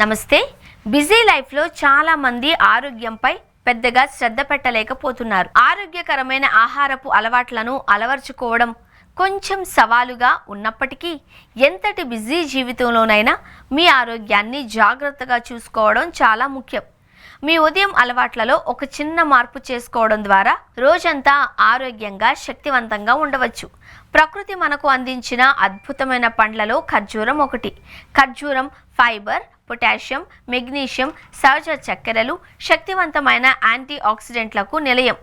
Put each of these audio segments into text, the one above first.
నమస్తే. బిజీ లైఫ్లో చాలా మంది ఆరోగ్యంపై పెద్దగా శ్రద్ధ పెట్టలేకపోతున్నారు. ఆరోగ్యకరమైన ఆహారపు అలవాట్లను అలవర్చుకోవడం కొంచెం సవాలుగా ఉన్నప్పటికీ ఎంతటి బిజీ జీవితంలోనైనా మీ ఆరోగ్యాన్ని జాగ్రత్తగా చూసుకోవడం చాలా ముఖ్యం. మీ ఉదయం అలవాట్లలో ఒక చిన్న మార్పు చేసుకోవడం ద్వారా రోజంతా ఆరోగ్యంగా శక్తివంతంగా ఉండవచ్చు. ప్రకృతి మనకు అందించిన అద్భుతమైన పండ్లలో ఖర్జూరం ఒకటి. ఖర్జూరం ఫైబర్, పొటాషియం, మెగ్నీషియం, సహజ చక్కెరలు, శక్తివంతమైన యాంటీ ఆక్సిడెంట్లకు నిలయం.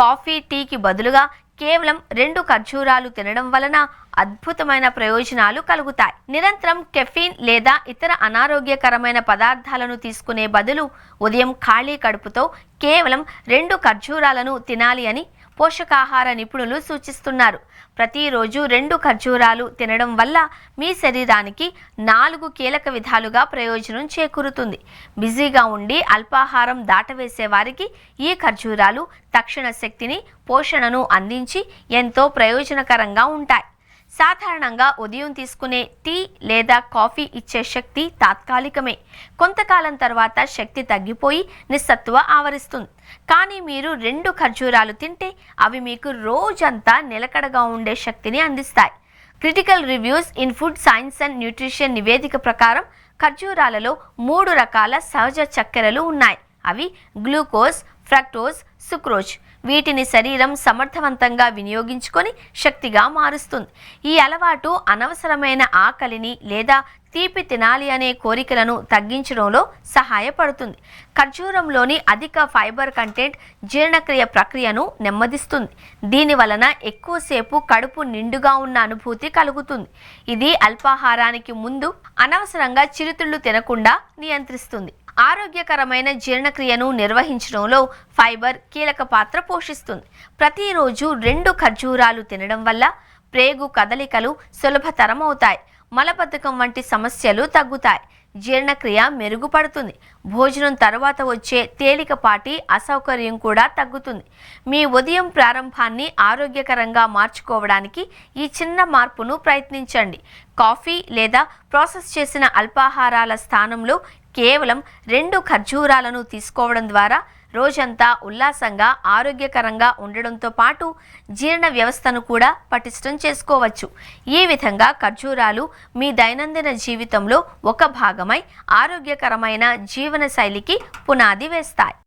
కాఫీ, టీకి బదులుగా కేవలం 2 ఖర్జూరాలు తినడం వలన అద్భుతమైన ప్రయోజనాలు కలుగుతాయి. నిరంతరం కెఫీన్ లేదా ఇతర అనారోగ్యకరమైన పదార్థాలను తీసుకునే బదులు ఉదయం ఖాళీ కడుపుతో కేవలం 2 ఖర్జూరాలను తినాలి అని పోషకాహార నిపుణులు సూచిస్తున్నారు. ప్రతిరోజు 2 ఖర్జూరాలు తినడం వల్ల మీ శరీరానికి 4 కీలక విధాలుగా ప్రయోజనం చేకూరుతుంది. బిజీగా ఉండి అల్పాహారం దాటవేసే వారికి ఈ ఖర్జూరాలు తక్షణ శక్తిని, పోషణను అందించి ఎంతో ప్రయోజనకరంగా ఉంటాయి. సాధారణంగా ఉదయం తీసుకునే టీ లేదా కాఫీ ఇచ్చే శక్తి తాత్కాలికమే. కొంతకాలం తర్వాత శక్తి తగ్గిపోయి నిస్సత్తువ ఆవరిస్తుంది. కానీ మీరు 2 ఖర్జూరాలు తింటే అవి మీకు రోజంతా నిలకడగా ఉండే శక్తిని అందిస్తాయి. Critical reviews in food science and nutrition నివేదిక ప్రకారం ఖర్జూరాలలో 3 రకాల సహజ చక్కెరలు ఉన్నాయి. అవి గ్లూకోజ్, ఫ్రక్టోజ్, సుక్రోజ్. వీటిని శరీరం సమర్థవంతంగా వినియోగించుకొని శక్తిగా మారుస్తుంది. ఈ అలవాటు అనవసరమైన ఆకలిని లేదా తీపి తినాలి అనే కోరికలను తగ్గించడంలో సహాయపడుతుంది. ఖర్జూరంలోని అధిక ఫైబర్ కంటెంట్ జీర్ణక్రియ ప్రక్రియను నెమ్మదిస్తుంది. దీని వలన ఎక్కువసేపు కడుపు నిండుగా ఉన్న అనుభూతి కలుగుతుంది. ఇది అల్పాహారానికి ముందు అనవసరంగా చిరుతిళ్ళు తినకుండా నియంత్రిస్తుంది. ఆరోగ్యకరమైన జీర్ణక్రియను నిర్వహించడంలో ఫైబర్ కీలక పాత్ర పోషిస్తుంది. ప్రతిరోజు 2 ఖర్జూరాలు తినడం వల్ల ప్రేగు కదలికలు సులభతరం అవుతాయి. మలబద్ధకం వంటి సమస్యలు తగ్గుతాయి. జీర్ణక్రియ మెరుగుపడుతుంది. భోజనం తర్వాత వచ్చే తేలికపాటి అసౌకర్యం కూడా తగ్గుతుంది. మీ ఉదయం ప్రారంభాన్ని ఆరోగ్యకరంగా మార్చుకోవడానికి ఈ చిన్న మార్పును ప్రయత్నించండి. కాఫీ లేదా ప్రాసెస్ చేసిన అల్పాహారాల స్థానంలో కేవలం 2 ఖర్జూరాలను తీసుకోవడం ద్వారా రోజంతా ఉల్లాసంగా, ఆరోగ్యకరంగా ఉండడంతో పాటు జీర్ణ వ్యవస్థను కూడా పటిష్టం చేసుకోవచ్చు. ఈ విధంగా ఖర్జూరాలు మీ దైనందిన జీవితంలో ఒక భాగమై ఆరోగ్యకరమైన జీవనశైలికి పునాది వేస్తాయి.